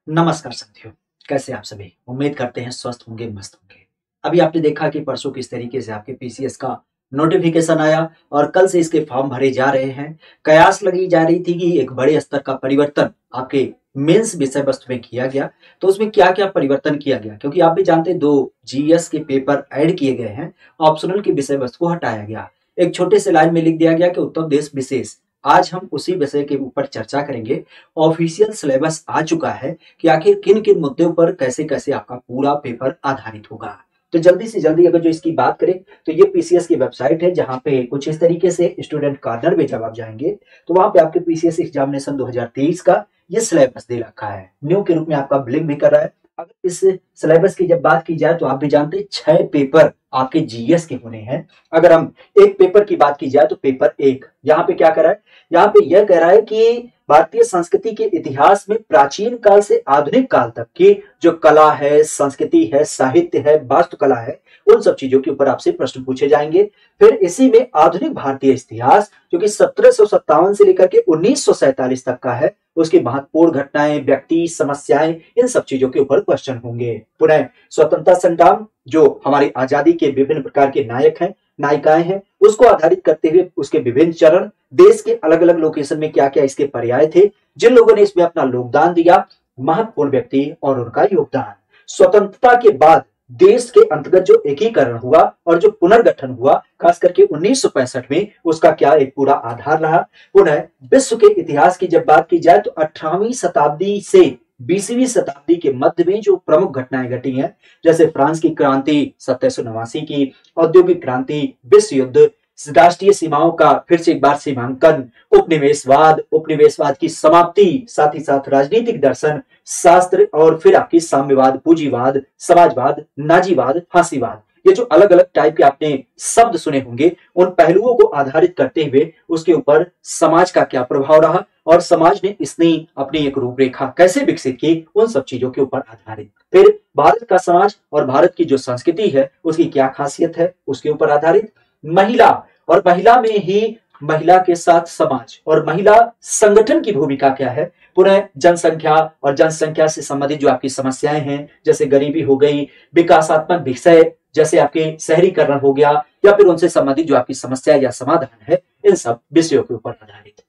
नमस्कार साथियों। कैसे आप सभी? उम्मीद करते हैं स्वस्थ होंगे, मस्त होंगे। अभी आपने देखा कि परसों किस तरीके से आपके पीसीएस का नोटिफिकेशन आया और कल से इसके फॉर्म भरे जा रहे हैं। कयास लगी जा रही थी कि एक बड़े स्तर का परिवर्तन आपके मेंस विषय वस्तु में किया गया। तो उसमें क्या-क्या परिवर्तन किया गया? क्योंकि आप भी जानते हैं 2 जीएस के पेपर ऐड किए गए हैं, ऑप्शनल की विषय वस्तु को हटाया गया। एक छोटे से लाइन में लिख दिया गया कि उत्तर देश विशेष। आज हम उसी विषय के ऊपर चर्चा करेंगे। ऑफिशियल सिलेबस आ चुका है कि आखिर किन-किन मुद्दों पर कैसे-कैसे आपका पूरा पेपर आधारित होगा। तो जल्दी से जल्दी अगर जो इसकी बात करें तो ये पीसीएस की वेबसाइट है जहाँ पे कुछ इस तरीके से स्टूडेंट कॉर्नर में जब आप जाएंगे तो वहां पे आपके पीसीएस एग्जामिनेशन 2023 का ये सिलेबस दे रखा है। न्यू के रूप में आपका ब्लिंक भी कर रहा है। अगर इस सिलेबस की जब बात की जाए तो आप भी जानते हैं 6 पेपर आपके जीएस के होने हैं। अगर हम एक पेपर की बात की जाए तो पेपर 1 यहाँ पे क्या कर रहा है, यहाँ पे यह कह रहा है कि भारतीय संस्कृति के इतिहास में प्राचीन काल से आधुनिक काल तक की जो कला है, संस्कृति है, साहित्य है, वास्तुकला है, उन सब चीजों के ऊपर आपसे प्रश्न पूछे जाएंगे। फिर इसी में आधुनिक भारतीय इतिहास जो कि 1757 से लेकर के 1947 तक का है, उसकी महत्वपूर्ण घटनाएं, व्यक्ति, समस्याएं, इन सब चीजों के ऊपर क्वेश्चन होंगे। पुनः स्वतंत्रता संग्राम जो हमारी आजादी के विभिन्न प्रकार के नायक हैं, नायिकाएं हैं, उसको आधारित करते हुए उसके विभिन्न चरण, देश के अलग अलग लोकेशन में क्या क्या इसके पर्याय थे, जिन लोगों ने इसमें अपना योगदान दिया, महत्वपूर्ण व्यक्ति और उनका योगदान। स्वतंत्रता के बाद देश के अंतर्गत जो एकीकरण हुआ और जो पुनर्गठन हुआ खास करके 1965 में, उसका क्या एक पूरा आधार रहा। पुनः विश्व के इतिहास की जब बात की जाए तो 18वीं शताब्दी से 20वीं शताब्दी के मध्य में जो प्रमुख घटनाएं घटी हैं, जैसे फ्रांस की क्रांति 1789 की, औद्योगिक क्रांति, विश्व युद्ध, राष्ट्रीय सीमाओं का फिर से एक बार सीमांकन, उपनिवेशवाद की समाप्ति, साथ ही साथ राजनीतिक दर्शन शास्त्र और फिर आपकी साम्यवाद, पूंजीवाद, समाजवाद, नाजीवाद, फांसीवाद, ये जो अलग अलग टाइप के आपने शब्द सुने होंगे, उन पहलुओं को आधारित करते हुए उसके ऊपर समाज का क्या प्रभाव रहा और समाज ने इसने अपनी एक रूपरेखा कैसे विकसित की, उन सब चीजों के ऊपर आधारित। फिर भारत का समाज और भारत की जो संस्कृति है उसकी क्या खासियत है, उसके ऊपर आधारित। महिला और महिला में ही महिला के साथ समाज और महिला संगठन की भूमिका क्या है। पुनः जनसंख्या और जनसंख्या से संबंधित जो आपकी समस्याएं हैं, जैसे गरीबी हो गई, विकासात्मक विषय जैसे आपके शहरीकरण हो गया, या फिर उनसे संबंधित जो आपकी समस्या या समाधान है, इन सब विषयों के ऊपर आधारित।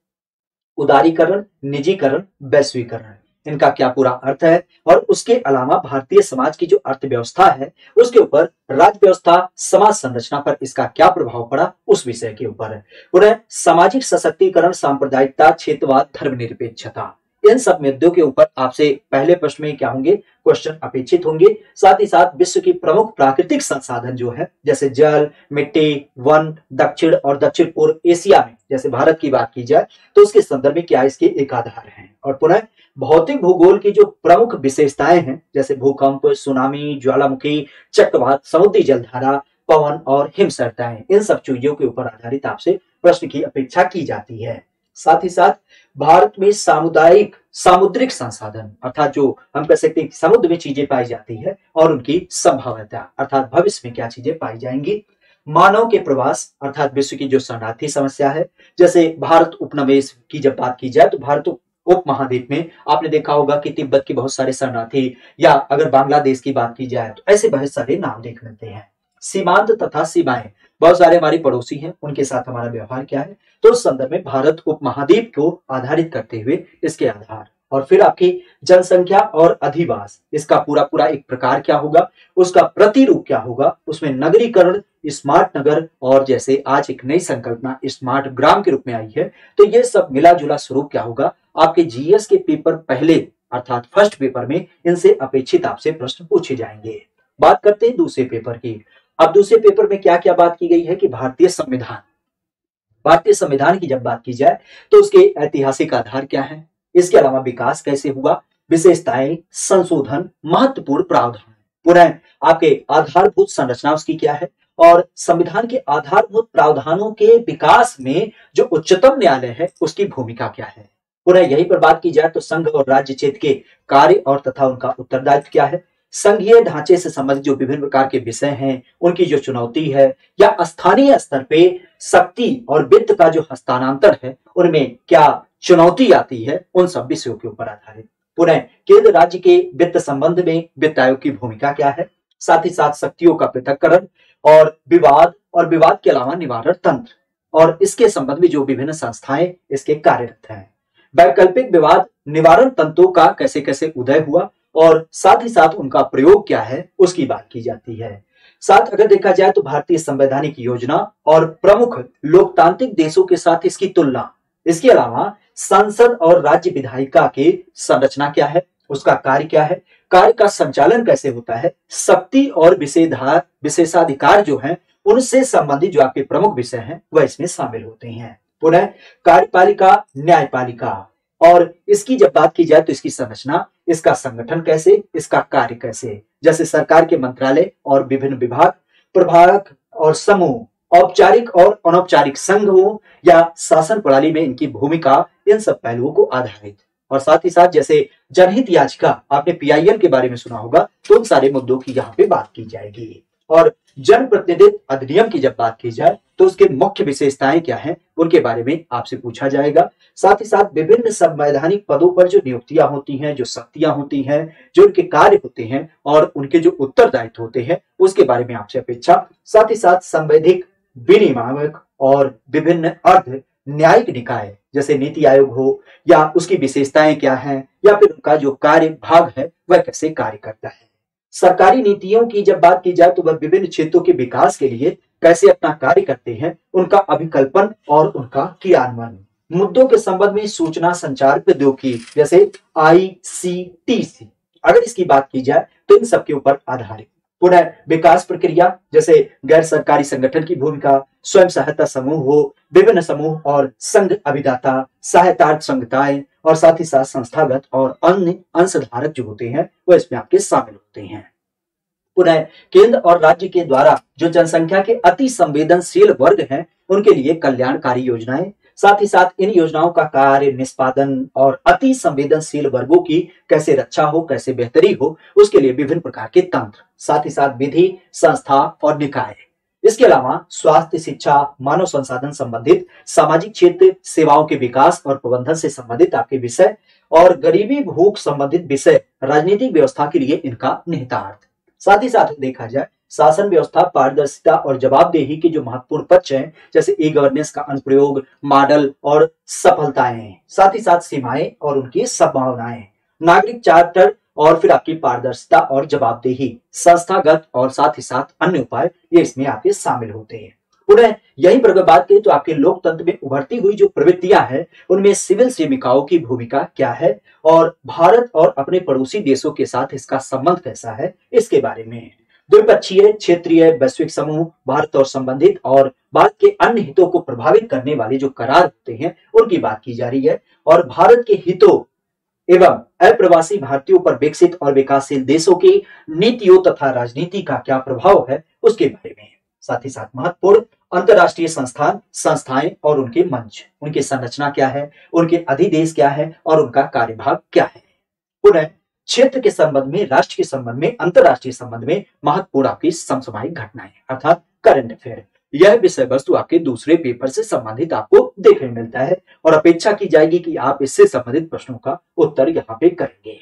उदारीकरण, निजीकरण, वैश्वीकरण, इनका क्या पूरा अर्थ है और उसके अलावा भारतीय समाज की जो अर्थव्यवस्था है उसके ऊपर, राज्य व्यवस्था, समाज संरचना पर इसका क्या प्रभाव पड़ा, उस विषय के ऊपर है। पुनः सामाजिक सशक्तिकरण, सांप्रदायिकता, क्षेत्रवाद, धर्मनिरपेक्षता, इन सब मुद्दों के ऊपर आपसे पहले प्रश्न में क्या होंगे, क्वेश्चन अपेक्षित होंगे। साथ ही साथ विश्व की प्रमुख प्राकृतिक संसाधन जो है, जैसे जल, मिट्टी, वन, दक्षिण और दक्षिण पूर्व एशिया में जैसे भारत की बात की जाए तो उसके संदर्भ में क्या इसके एक आधार हैं। और पुनः भौतिक भूगोल की जो प्रमुख विशेषताएं हैं, जैसे भूकंप, सुनामी, ज्वालामुखी, चक्रवात, समुद्री जलधारा, पवन और हिमसरताएं, इन सब चीजों के ऊपर आधारित आपसे प्रश्न की अपेक्षा की जाती है। साथ ही साथ भारत में सामुदायिक सामुद्रिक संसाधन, अर्थात जो हम कह सकते हैं समुद्र में चीजें पाई जाती है और उनकी संभाव्यता, अर्थात भविष्य में क्या चीजें पाई जाएंगी। मानव के प्रवास, अर्थात विश्व की जो शरणार्थी समस्या है, जैसे भारत उपनिवेश की जब बात की जाए तो भारत उप महाद्वीप में आपने देखा होगा कि तिब्बत के बहुत सारे शरणार्थी, या अगर बांग्लादेश की बात की जाए तो ऐसे बहुत सारे नाम देख मिलते हैं। सीमांत तथा सीमाएं, बहुत सारे हमारे पड़ोसी हैं, उनके साथ हमारा व्यवहार क्या है, तो उस संदर्भ में भारत उपमहाद्वीप को आधारित करते हुए इसके आधार। और फिर आपकी जनसंख्या और अधिवास, इसका पूरा पूरा एक प्रकार क्या होगा, उसका प्रतिरूप क्या होगा, उसमें नगरीकरण, स्मार्ट नगर और जैसे आज एक नई संकल्पना स्मार्ट ग्राम के रूप में आई है, तो ये सब मिला जुला स्वरूप क्या होगा आपके जीएस के पेपर पहले अर्थात फर्स्ट पेपर में, इनसे अपेक्षित आपसे प्रश्न पूछे जाएंगे। बात करते हैं दूसरे पेपर की। अब दूसरे पेपर में क्या क्या बात की गई है कि भारतीय संविधान की जब बात की जाए तो उसके ऐतिहासिक आधार क्या है, इसके अलावा विकास कैसे हुआ, विशेषताएं, संशोधन, महत्वपूर्ण प्रावधान, पुनः आपके आधारभूत संरचना उसकी क्या है, और संविधान के आधारभूत प्रावधानों के विकास में जो उच्चतम न्यायालय है उसकी भूमिका क्या है। पुनः यहीं पर बात की जाए तो संघ और राज्य क्षेत्र के कार्य और तथा उनका उत्तरदायित्व क्या है, संघीय ढांचे से संबंधित जो विभिन्न प्रकार के विषय हैं उनकी जो चुनौती है, या स्थानीय स्तर पे शक्ति और वित्त का जो हस्तांतरण है उनमें क्या चुनौती आती है, उन सब विषयों के ऊपर आधारित। पुनः केंद्र राज्य के वित्त संबंध में वित्त आयोग की भूमिका क्या है, साथ ही साथ शक्तियों का पृथक्करण और विवाद के अलावा निवारण तंत्र और इसके संबंध में जो विभिन्न संस्थाएं इसके कार्यरत हैं। वैकल्पिक विवाद निवारण तंत्रों का कैसे कैसे उदय हुआ और साथ ही साथ उनका प्रयोग क्या है उसकी बात की जाती है। साथ अगर देखा जाए तो भारतीय संवैधानिक योजना और प्रमुख लोकतांत्रिक देशों के साथ इसकी तुलना, इसके अलावा संसद और राज्य विधायिका की संरचना क्या है, उसका कार्य क्या है, कार्य का संचालन कैसे होता है, शक्ति और विशेषाधिकार जो है उनसे संबंधित जो आपके प्रमुख विषय हैं वह इसमें शामिल होते हैं। पुनः कार्यपालिका, न्यायपालिका और इसकी जब बात की जाए तो इसकी संरचना, इसका संगठन कैसे, इसका कार्य कैसे, जैसे सरकार के मंत्रालय और विभिन्न विभाग, प्रभाग और समूह, औपचारिक और अनौपचारिक संघ हो या शासन प्रणाली में इनकी भूमिका, इन सब पहलुओं को आधारित और साथ ही साथ जैसे जनहित याचिका, आपने पीआईएल के बारे में सुना होगा, तो उन सारे मुद्दों की यहाँ पे बात की जाएगी। और जनप्रतिनिधित्व अधिनियम की जब बात की जाए तो उसके मुख्य विशेषताएं क्या हैं उनके बारे में आपसे पूछा जाएगा। साथ ही साथ विभिन्न संवैधानिक पदों पर जो नियुक्तियां होती हैं, जो शक्तियां होती हैं, जो उनके कार्य होते हैं और उनके जो उत्तरदायित्व होते हैं उसके बारे में आपसे अपेक्षा। साथ ही साथ संवैधिक, विनियामक और विभिन्न अर्ध न्यायिक निकाय जैसे नीति आयोग हो या उसकी विशेषताएं क्या हैं या फिर उनका जो कार्य भाग है वह कैसे कार्य करता है। सरकारी नीतियों की जब बात की जाए तो वह विभिन्न क्षेत्रों के विकास के लिए कैसे अपना कार्य करते हैं, उनका अभिकल्पन और उनका क्रियान्वयन। मुद्दों के संबंध में सूचना संचार प्रौद्योगिकी जैसे आईसीटीसी, अगर इसकी बात की जाए तो इन सबके ऊपर आधारित। पुनः विकास प्रक्रिया जैसे गैर सरकारी संगठन की भूमिका, स्वयं सहायता समूह हो, विभिन्न समूह और संघ अभिदाता, सहायतार्थ संस्थाएं और साथ ही साथ संस्थागत और अन्य अंशधारक जो होते हैं वह इसमें आपके शामिल होते हैं। पुनः केंद्र और राज्य के द्वारा जो जनसंख्या के अति संवेदनशील वर्ग हैं उनके लिए कल्याणकारी योजनाएं, साथ ही साथ इन योजनाओं का कार्य निष्पादन और अति संवेदनशील वर्गों की कैसे रक्षा हो, कैसे बेहतरी हो, उसके लिए विभिन्न प्रकार के तंत्र, साथ ही साथ विधि, संस्था और निकाय। इसके अलावा स्वास्थ्य, शिक्षा, मानव संसाधन संबंधित, सामाजिक क्षेत्र, सेवाओं के विकास और प्रबंधन से संबंधित आपके विषय और गरीबी भूख संबंधित विषय, राजनीतिक व्यवस्था के लिए इनका निहितार्थ। साथ ही साथ देखा जाए शासन व्यवस्था, पारदर्शिता और जवाबदेही के जो महत्वपूर्ण पक्ष हैं जैसे ई गवर्नेंस का अनुप्रयोग, मॉडल और सफलताएं, साथ ही साथ सीमाएं और उनकी संभावनाएं, नागरिक चार्टर और फिर आपकी पारदर्शिता और जवाबदेही, संस्थागत और साथ ही साथ अन्य उपाय, ये इसमें आपके शामिल होते हैं। पुनः यही पर बात करें तो आपके लोकतंत्र में उभरती हुई जो प्रवृत्तियां हैं उनमें सिविल सेविकाओं की भूमिका क्या है और भारत और अपने पड़ोसी देशों के साथ इसका संबंध कैसा है, इसके बारे में। द्विपक्षीय, क्षेत्रीय, वैश्विक समूह, भारत और संबंधित और भारत के अन्य हितों को प्रभावित करने वाले जो करार होते हैं उनकी बात की जा रही है और भारत के हितों एवं अप्रवासी भारतीयों पर विकसित और विकासशील देशों की नीतियों तथा राजनीति का क्या प्रभाव है उसके बारे में। साथ ही साथ महत्वपूर्ण अंतरराष्ट्रीय संस्थान, संस्थाएं और उनके मंच, उनकी संरचना क्या है, उनके अधिदेश क्या है और उनका कार्यभाग क्या है। पुनः क्षेत्र के संबंध में, राष्ट्र के संबंध में, अंतरराष्ट्रीय संबंध में महत्वपूर्ण आपकी समसामयिक घटनाएं अर्थात करंट अफेयर, यह विषय वस्तु आपके दूसरे पेपर से संबंधित आपको देखने मिलता है और अपेक्षा की जाएगी कि आप इससे संबंधित प्रश्नों का उत्तर यहाँ पे करेंगे।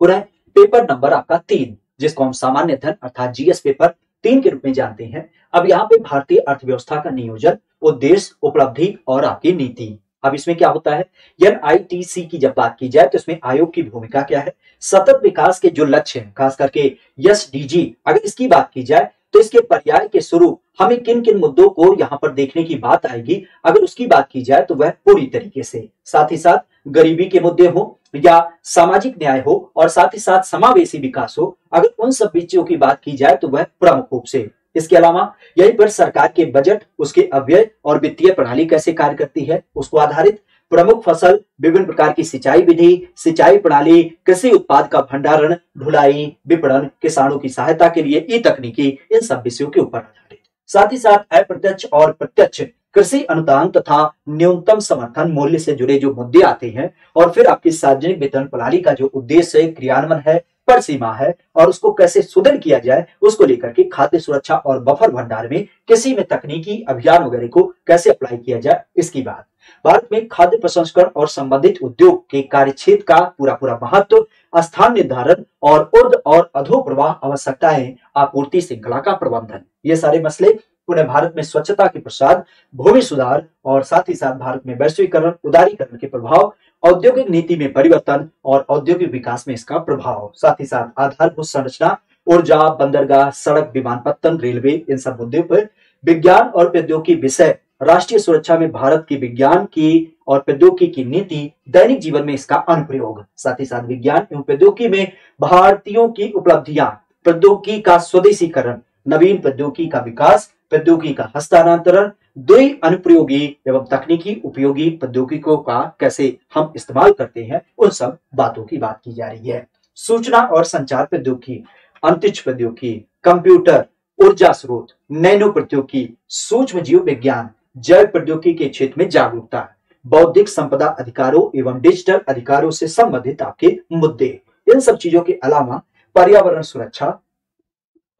पुनः पेपर नंबर आपका 3 जिसको हम सामान्य अध्ययन अर्थात जीएस पेपर 3 के रूप में जानते हैं। अब यहाँ पे भारतीय अर्थव्यवस्था का नियोजन, उद्देश्य, उपलब्धि और आपकी नीति। अब इसमें क्या होता है, एनआईटीसी की जब बात की जाए तो इसमें आयोग की भूमिका क्या है, सतत विकास के जो लक्ष्य हैं खास करके एसडीजी, अगर इसकी बात की जाए तो इसके पर्याय के स्वरूप हमें किन किन मुद्दों को यहाँ पर देखने की बात आएगी, अगर उसकी बात की जाए तो वह पूरी तरीके से, साथ ही साथ गरीबी के मुद्दे हो या सामाजिक न्याय हो और साथ ही साथ समावेशी विकास हो, अगर उन सब विषयों की बात की जाए तो वह प्रमुख रूप से। इसके अलावा यहीं पर सरकार के बजट, उसके अव्यय और वित्तीय प्रणाली कैसे कार्य करती है उसको आधारित, प्रमुख फसल, विभिन्न प्रकार की सिंचाई विधि, सिंचाई प्रणाली, कृषि उत्पाद का भंडारण, ढुलाई, विपणन, किसानों की सहायता के लिए ई तकनीकी, इन सब विषयों के ऊपर आधारित। साथ ही साथ अप्रत्यक्ष और प्रत्यक्ष कृषि अनुदान तथा न्यूनतम समर्थन मूल्य से जुड़े जो मुद्दे आते हैं और फिर आपकी सार्वजनिक वितरण प्रणाली का जो उद्देश्य है, क्रियान्वयन है, पर सीमा है और उसको कैसे सुदृढ़ किया जाए उसको लेकर के खाद्य सुरक्षा और बफर भंडार में किसी में तकनीकी अभियान वगैरह को कैसे अप्लाई किया जाए इसकी बात। भारत में खाद्य प्रसंस्करण और संबंधित उद्योग के कार्यक्षेत्र का पूरा महत्व, स्थान निर्धारण और ऊर्ध्व और अधो प्रवाह आवश्यकताएं, आपूर्ति श्रृंखला का प्रबंधन, ये सारे मसले पुनः भारत में स्वच्छता के प्रसार, भूमि सुधार और साथ ही साथ भारत में वैश्वीकरण, उदारीकरण के प्रभाव, औद्योगिक नीति में परिवर्तन और औद्योगिक विकास में इसका प्रभाव, साथ ही साथ आधारभूत संरचना, ऊर्जा, बंदरगाह, सड़क, विमानपत्तन, रेलवे, इन सब मुद्दों पर विज्ञान और प्रौद्योगिकी विषय, राष्ट्रीय सुरक्षा में भारत की विज्ञान की और प्रौद्योगिकी की नीति, दैनिक जीवन में इसका अनुप्रयोग, साथ ही साथ विज्ञान एवं प्रौद्योगिकी में भारतीयों की उपलब्धियां, प्रौद्योगिकी का स्वदेशीकरण, नवीन प्रौद्योगिकी का विकास, प्रौद्योगिकी का हस्तांतरण, द्वि अनुप्रयोगी एवं तकनीकी उपयोगी प्रौद्योगिकियों का कैसे हम इस्तेमाल करते हैं, उन सब बातों की बात की जा रही है। सूचना और संचार प्रौद्योगिकी, अंतरिक्ष प्रौद्योगिकी, कंप्यूटर, ऊर्जा स्रोत, नैनो प्रौद्योगिकी, सूक्ष्म जीव विज्ञान, जैव प्रौद्योगिकी के क्षेत्र में जागरूकता, बौद्धिक संपदा अधिकारों एवं डिजिटल अधिकारों से संबंधित आपके मुद्दे, इन सब चीजों के अलावा पर्यावरण सुरक्षा,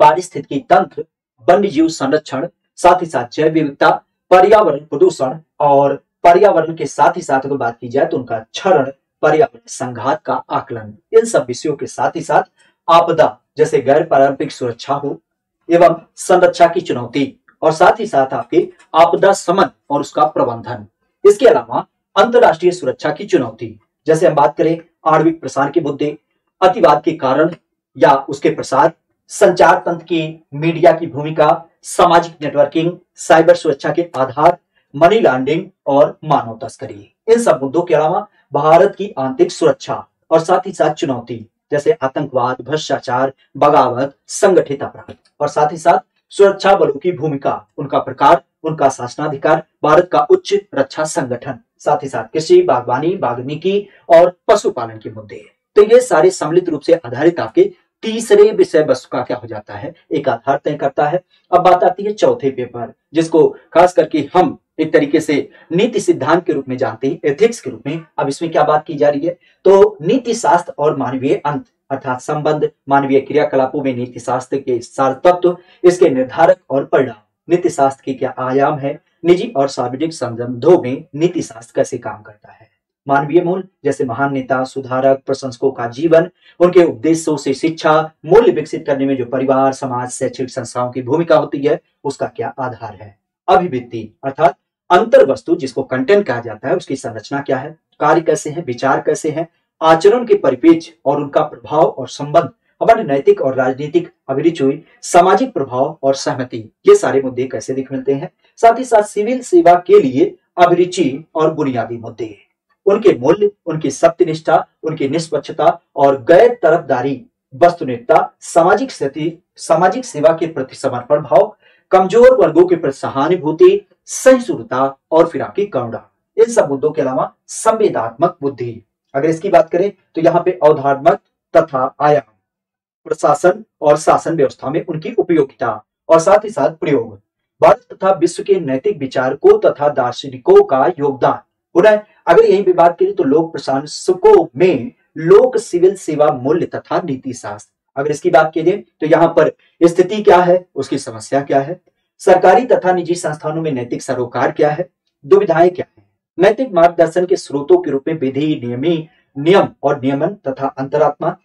पारिस्थितिकी तंत्र, वन्य जीव संरक्षण, साथ ही साथ जैव विविधता, पर्यावरण प्रदूषण और पर्यावरण के साथ ही साथ अगर बात की जाए तो उनका क्षरण, पर्यावरण संघात का आकलन, इन सब विषयों के साथ ही साथ आपदा जैसे गैर पारंपरिक सुरक्षा हो एवं संरक्षा की चुनौती और साथ ही साथ आपके आपदा शमन और उसका प्रबंधन। इसके अलावा अंतरराष्ट्रीय सुरक्षा की चुनौती, जैसे हम बात करें आणविक प्रसार के मुद्दे, अतिवाद के कारण या उसके प्रसार, संचार तंत्र की, मीडिया की भूमिका, सामाजिक नेटवर्किंग, साइबर सुरक्षा के आधार, मनी लॉन्ड्रिंग और मानव तस्करी, इन सब मुद्दों के अलावा भारत की आंतरिक सुरक्षा और साथ ही साथ चुनौती जैसे आतंकवाद, भ्रष्टाचार, बगावत, संगठित अपराध और साथ ही साथ सुरक्षा बलों की भूमिका, उनका प्रकार, उनका शासनाधिकार, भारत का उच्च रक्षा संगठन, साथ ही साथ कृषि, बागवानी, वानिकी और पशुपालन के मुद्दे। तो ये सारे सम्मिलित रूप से आधारित आपके तीसरे विषय वस्तु का क्या हो जाता है, एक आधार तय करता है। अब बात आती है चौथे पेपर, जिसको खास करके हम एक तरीके से नीति सिद्धांत के रूप में जानते हैं, एथिक्स के रूप में। अब इसमें क्या बात की जा रही है, तो नीति शास्त्र और मानवीय अंत अर्थात संबंध, मानवीय क्रियाकलापों में नीति शास्त्र के सार तत्व, इसके निर्धारक और परिणाम, नीति शास्त्र के क्या आयाम है, निजी और सार्वजनिक संबंधों में नीति शास्त्र कैसे काम करता है, मानवीय मूल्य जैसे महान नेता, सुधारक, प्रशंसकों का जीवन, उनके उपदेशों से शिक्षा, मूल्य विकसित करने में जो परिवार, समाज, शैक्षिक संस्थाओं की भूमिका होती है, उसका क्या आधार है, अभिव्यक्ति अर्थात अंतर वस्तु जिसको कंटेंट कहा जाता है, उसकी संरचना क्या है, कार्य कैसे हैं, विचार कैसे हैं, आचरण के परिपेक्ष और उनका प्रभाव और संबंध, हमारे नैतिक और राजनीतिक अभिरुचि, सामाजिक प्रभाव और सहमति, ये सारे मुद्दे कैसे दिख मिलते हैं। साथ ही साथ सिविल सेवा के लिए अभिरुचि और बुनियादी मुद्दे, उनके मूल्य, उनकी सत्यनिष्ठा, उनकी निष्पक्षता और गैर तरफदारी, वस्तुनिष्ठता, सामाजिक सेवा के प्रति समर्पण भाव, कमजोर वर्गों के प्रति सहानुभूति, सहिष्णुता और फिर आपकी करुणा, इन सब मुद्दों के अलावा संवेदनात्मक बुद्धि। अगर इसकी बात करें तो यहाँ पे अवधारणात्मक तथा आयाम, प्रशासन और शासन व्यवस्था में उनकी उपयोगिता और साथ ही साथ प्रयोग, भारत तथा विश्व के नैतिक विचारकों तथा दार्शनिकों का योगदान। पुनः अगर यही भी बात करें तो लोक प्रशासकों में लोक सिविल सेवा मूल्य तथा नीति शास्त्र। अगर इसकी बात करें तो यहाँ पर स्थिति क्या है, उसकी समस्या क्या है, सरकारी तथा निजी संस्थानों में नैतिक सरोकार क्या है, दुविधाएं क्या है, नैतिक मार्गदर्शन के स्रोतों के रूप में विधि, नियम और नियमन तथा अंतरात्मा,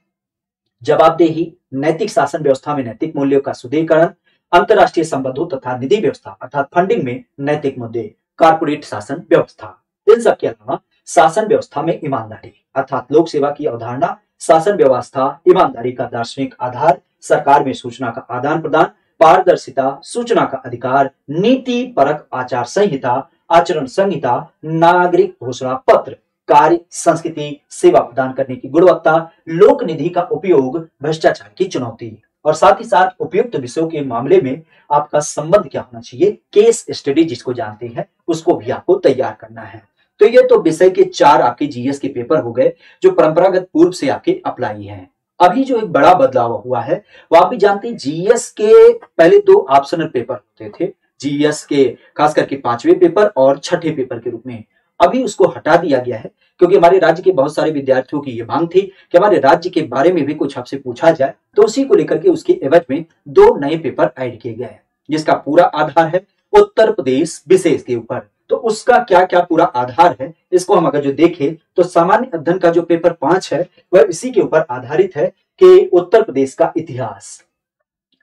जवाबदेही, नैतिक शासन व्यवस्था में नैतिक मूल्यों का सुदृढ़ीकरण, अंतरराष्ट्रीय संबंधों तथा निधि व्यवस्था अर्थात फंडिंग में नैतिक मुद्दे, कारपोरेट शासन व्यवस्था। इन सब के अलावा शासन व्यवस्था में ईमानदारी अर्थात लोक सेवा की अवधारणा, शासन व्यवस्था, ईमानदारी का दार्शनिक आधार, सरकार में सूचना का आदान प्रदान, पारदर्शिता, सूचना का अधिकार, नीति परक आचार संहिता, आचरण संहिता, नागरिक घोषणा पत्र, कार्य संस्कृति, सेवा प्रदान करने की गुणवत्ता, लोक निधि का उपयोग, भ्रष्टाचार की चुनौती और साथ ही साथ उपयुक्त विषयों के मामले में आपका संबंध क्या होना चाहिए, केस स्टडी जिसको जानते हैं, उसको भी आपको तैयार करना है। तो ये तो विषय के 4 आपके जीएस के पेपर हो गए जो परंपरागत पूर्व से आपके अप्लाई हैं। अभी जो एक बड़ा बदलाव हुआ है वो आप भी जानते हैं, जीएस के पहले 2 ऑप्शनल पेपर होते थे, जीएस के खास करके 5वें पेपर और 6ठे पेपर के रूप में। अभी उसको हटा दिया गया है क्योंकि हमारे राज्य के बहुत सारे विद्यार्थियों की ये मांग थी कि हमारे राज्य के बारे में भी कुछ आपसे पूछा जाए, तो उसी को लेकर के उसके एवज में 2 नए पेपर ऐड किए गए हैं, जिसका पूरा आधार है उत्तर प्रदेश विशेष के ऊपर। तो उसका क्या क्या पूरा आधार है, इसको हम अगर जो देखें तो सामान्य अध्ययन का जो पेपर 5 है वह इसी के ऊपर आधारित है कि उत्तर प्रदेश का इतिहास,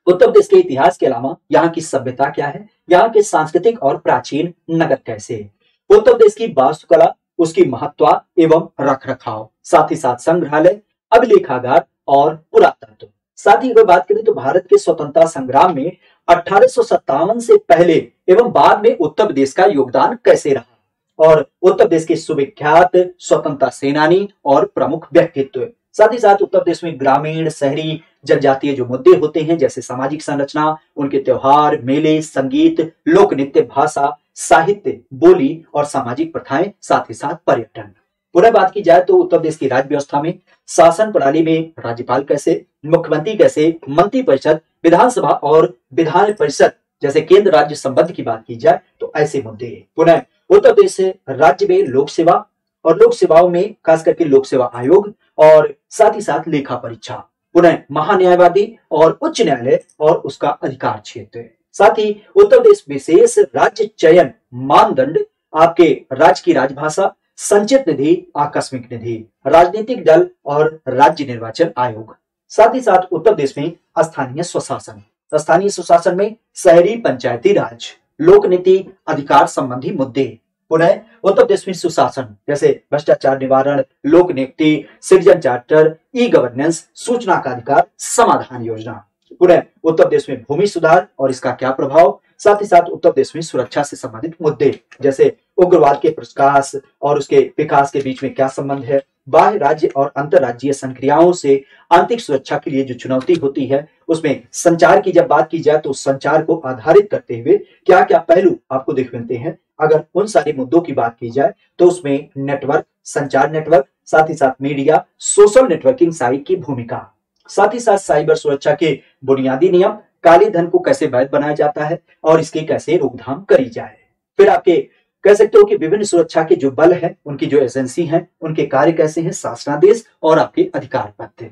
उत्तर प्रदेश के इतिहास के अलावा यहाँ की सभ्यता क्या है, यहाँ के सांस्कृतिक और प्राचीन नगर कैसे है, उत्तर प्रदेश की वास्तुकला, उसकी महत्ता एवं रख रखाव, साथ ही साथ संग्रहालय, अभिलेखागार और पुरातत्व। साथ ही अगर बात करें तो भारत के स्वतंत्रता संग्राम में 1857 से पहले एवं बाद में उत्तर प्रदेश का योगदान कैसे रहा और उत्तर प्रदेश के सुविख्यात स्वतंत्रता सेनानी और प्रमुख व्यक्तित्व। साथ ही साथ उत्तर प्रदेश में ग्रामीण, शहरी, जनजातीय जो मुद्दे होते हैं जैसे सामाजिक संरचना, उनके त्योहार, मेले, संगीत, लोक नृत्य, भाषा, साहित्य, बोली और सामाजिक प्रथाएं, साथ ही साथ पर्यटन। पुनः बात की जाए तो उत्तर प्रदेश की राज्य व्यवस्था में, शासन प्रणाली में राज्यपाल कैसे, मुख्यमंत्री कैसे, मंत्री परिषद, विधानसभा और विधान परिषद जैसे केंद्र राज्य संबंध की बात की जाए तो ऐसे मुद्दे। पुनः उत्तर प्रदेश राज्य में लोक सेवा और लोक सेवाओं में खास करके लोक सेवा आयोग और साथ ही साथ लेखा परीक्षा, पुनः महान्यायवादी और उच्च न्यायालय और उसका अधिकार क्षेत्र। साथ ही उत्तर प्रदेश विशेष राज्य चयन मानदंड, आपके राज्य की राजभाषा, संचित निधि, आकस्मिक निधि, राजनीतिक दल और राज्य निर्वाचन आयोग। साथ ही साथ उत्तर प्रदेश में स्थानीय स्वशासन, स्थानीय सुशासन में शहरी पंचायती राज, लोक नीति, अधिकार संबंधी मुद्दे। पुनः उत्तर प्रदेश में सुशासन जैसे भ्रष्टाचार निवारण, लोक नियुक्ति, सिटीजन चार्टर, ई गवर्नेंस, सूचना का अधिकार, समाधान योजना। पुनः उत्तर प्रदेश में भूमि सुधार और इसका क्या प्रभाव, साथ ही साथ उत्तर प्रदेश में सुरक्षा से संबंधित मुद्दे जैसे उग्रवाद के प्रकाश और उसके विकास के बीच में क्या संबंध है, बाह्य राज्य और अंतरराज्यीय संक्रियाओं से आंतरिक सुरक्षा के लिए जो चुनौती होती है, उसमें संचार की जब बात की जाए तो संचार को आधारित करते हुए क्या क्या पहलू आपको देख मिलते हैं। अगर उन सारे मुद्दों की बात की जाए तो उसमें नेटवर्क, संचार नेटवर्क, साथ ही साथ मीडिया, सोशल नेटवर्किंग साइट की भूमिका, साथ ही साथ साइबर सुरक्षा के बुनियादी नियम, काले धन को कैसे वैध बनाया जाता है और इसकी कैसे रोकथाम करी जाए। फिर आपके कह सकते हो कि विभिन्न सुरक्षा के जो बल हैं, उनकी जो एजेंसी हैं, उनके कार्य कैसे हैं, शासनादेश और आपके अधिकार पत्र।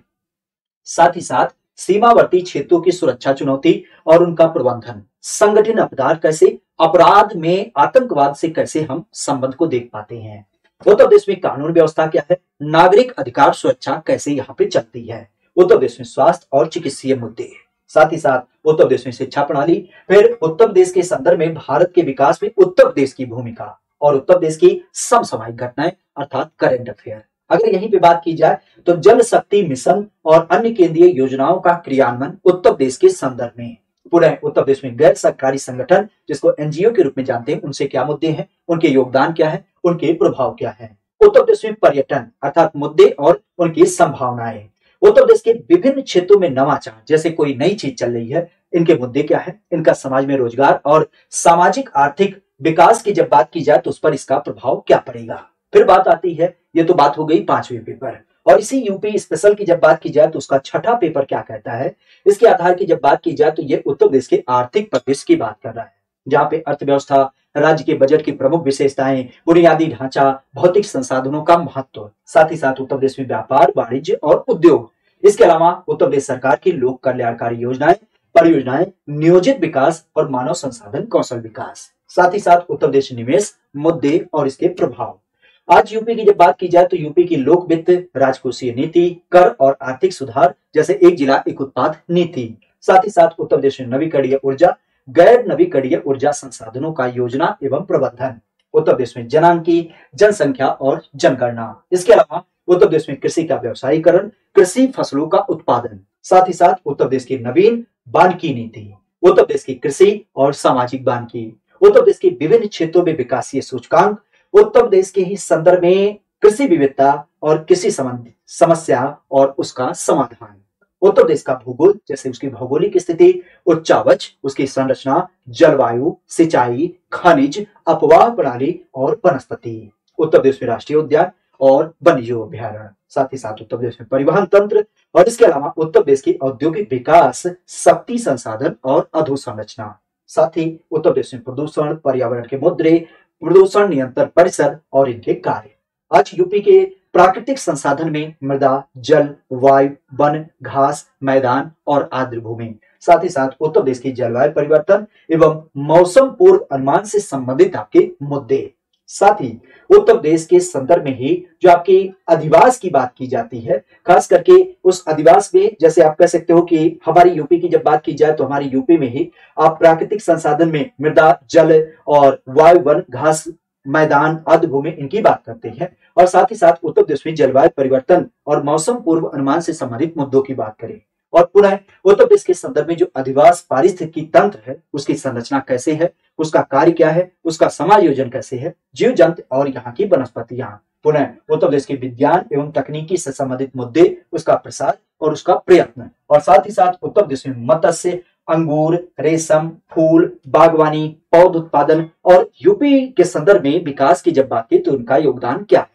साथ ही साथ सीमावर्ती क्षेत्रों की सुरक्षा चुनौती और उनका प्रबंधन, संगठन अपराध कैसे, अपराध में आतंकवाद से कैसे हम संबंध को देख पाते हैं। उत्तर प्रदेश में कानून व्यवस्था क्या है, नागरिक अधिकार सुरक्षा कैसे यहाँ पे चलती है। उत्तर प्रदेश में स्वास्थ्य और चिकित्सीय मुद्दे, साथ ही साथ उत्तर प्रदेश में शिक्षा प्रणाली, फिर उत्तर प्रदेश के संदर्भ में भारत के विकास में उत्तर प्रदेश की भूमिका और उत्तर प्रदेश की समसामयिक घटनाएं अर्थात करंट अफेयर। अगर यहीं पे बात की जाए तो जल शक्ति मिशन और अन्य केंद्रीय योजनाओं का क्रियान्वयन उत्तर प्रदेश के संदर्भ में। पुनः उत्तर प्रदेश में गैर सरकारी संगठन जिसको एनजीओ के रूप में जानते हैं, उनसे क्या मुद्दे हैं, उनके योगदान क्या है, उनके प्रभाव क्या है। उत्तर प्रदेश में पर्यटन अर्थात मुद्दे और उनकी संभावनाएं। उत्तर प्रदेश के विभिन्न क्षेत्रों में नवाचार जैसे कोई नई चीज चल रही है, इनके मुद्दे क्या है, इनका समाज में रोजगार और सामाजिक आर्थिक विकास की जब बात की जाए तो उस पर इसका प्रभाव क्या पड़ेगा। फिर बात आती है, ये तो बात हो गई 5वें पेपर, और इसी यूपी स्पेशल की जब बात की जाए तो उसका 6ठा पेपर क्या कहता है, इसके आधार की जब बात की जाए तो ये उत्तर प्रदेश के आर्थिक परिदृश्य की बात कर रहा है, जहाँ पे अर्थव्यवस्था, राज्य के बजट की प्रमुख विशेषताएं, बुनियादी ढांचा, भौतिक संसाधनों का महत्व, साथ ही साथ उत्तर प्रदेश में व्यापार, वाणिज्य और उद्योग। इसके अलावा उत्तर प्रदेश सरकार की लोक कल्याणकारी योजनाएं, परियोजनाएं, नियोजित विकास और मानव संसाधन कौशल विकास, साथ ही साथ उत्तर प्रदेश निवेश मुद्दे और इसके प्रभाव। आज यूपी की जब बात की जाए तो यूपी की लोक वित्त, राजकोषीय नीति, कर और आर्थिक सुधार जैसे एक जिला एक उत्पाद नीति, साथ ही साथ उत्तर प्रदेश में नवीकरणीय ऊर्जा, गैर नवीकरणीय ऊर्जा संसाधनों का योजना एवं प्रबंधन, उत्तर प्रदेश में जनांकी, जनसंख्या और जनगणना। इसके अलावा उत्तर प्रदेश में कृषि का व्यवसायीकरण, कृषि फसलों का उत्पादन, साथ ही साथ उत्तर प्रदेश की नवीन वानिकी नीति, उत्तर प्रदेश की कृषि और सामाजिक वानिकी, उत्तर प्रदेश के विभिन्न क्षेत्रों में विकासीय सूचकांक, उत्तर प्रदेश के ही संदर्भ में कृषि विविधता और कृषि संबंधी समस्या और उसका समाधान, उत्तर प्रदेश का भूगोल जैसे उसकी भौगोलिक स्थिति, उच्चावच, उसकी संरचना, जलवायु, सिंचाई, खनिज, अपवाह प्रणाली और वनस्पति, उत्तर प्रदेश में राष्ट्रीय उद्यान और वन्यजीव अभ्यारण्य, साथ ही साथ उत्तर प्रदेश में परिवहन तंत्र और इसके अलावा उत्तर प्रदेश की औद्योगिक विकास, शक्ति संसाधन और अधोसंरचना, साथ ही उत्तर प्रदेश में प्रदूषण, पर्यावरण के मुद्दे, प्रदूषण नियंत्रण परिषद और इनके कार्य। आज यूपी के प्राकृतिक संसाधन में मृदा, जल, वायु, वन, घास, मैदान और आर्द्र भूमि, साथ ही साथ उत्तर प्रदेश की जलवायु परिवर्तन एवं मौसम पूर्व अनुमान से संबंधित आपके मुद्दे। साथ ही उत्तर प्रदेश के संदर्भ में ही जो आपकी अधिवास की बात की जाती है, खास करके उस अधिवास में जैसे आप कह सकते हो कि हमारी यूपी की जब बात की जाए तो हमारी यूपी में ही आप प्राकृतिक संसाधन में मृदा, जल और वायु, वन, घास, मैदान, आदि भूमि इनकी बात करते हैं। और साथ ही साथ उत्तर प्रदेश में जलवायु परिवर्तन और मौसम पूर्व अनुमान से संबंधित मुद्दों की बात करें। और पुनः उत्तर प्रदेश के संदर्भ में जो अधिवास पारिस्थितिकी तंत्र है उसकी संरचना कैसे है, उसका कार्य क्या है, उसका समायोजन कैसे है, जीव जंतु और यहाँ की वनस्पतियां। पुनः उत्तर प्रदेश के विज्ञान एवं तकनीकी से संबंधित मुद्दे, उसका प्रसार और उसका प्रयत्न। और साथ ही साथ उत्तर प्रदेश में मत्स्य, अंगूर, रेशम, फूल, बागवानी, पौध उत्पादन और यूपी के संदर्भ में विकास की जब बात की तो उनका योगदान क्या है।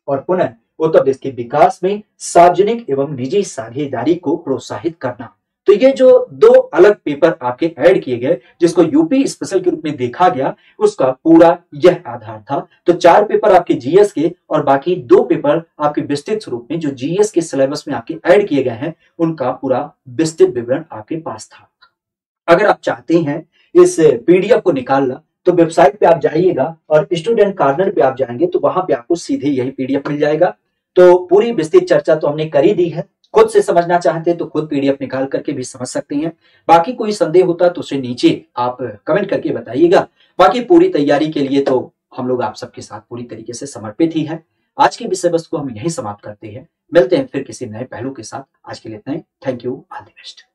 और पुनः उत्तर प्रदेश के विकास में सार्वजनिक एवं निजी साझेदारी को प्रोत्साहित करना। तो ये जो दो अलग पेपर आपके ऐड किए गए जिसको यूपी स्पेशल के रूप में देखा गया, उसका पूरा यह आधार था। तो 4 पेपर आपके जीएस के और बाकी 2 पेपर आपके विस्तृत रूप में जो जीएस के सिलेबस में आपके ऐड किए गए हैं उनका पूरा विस्तृत विवरण आपके पास था। अगर आप चाहते हैं इस पीडीएफ को निकालना तो वेबसाइट पे आप जाइएगा और स्टूडेंट कॉर्नर पे आप जाएंगे तो वहां पे आपको सीधे यही पीडीएफ मिल जाएगा। तो पूरी विस्तृत चर्चा तो हमने कर ही दी है। खुद से समझना चाहते हैं तो खुद पीडीएफ निकाल करके भी समझ सकते हैं। बाकी कोई संदेह होता तो उसे नीचे आप कमेंट करके बताइएगा। बाकी पूरी तैयारी के लिए तो हम लोग आप सबके साथ पूरी तरीके से समर्पित ही है। आज की विषय वस्तु को हम यहीं समाप्त करते हैं। मिलते हैं फिर किसी नए पहलू के साथ। आज के लिए इतना ही। Thank you, all the best.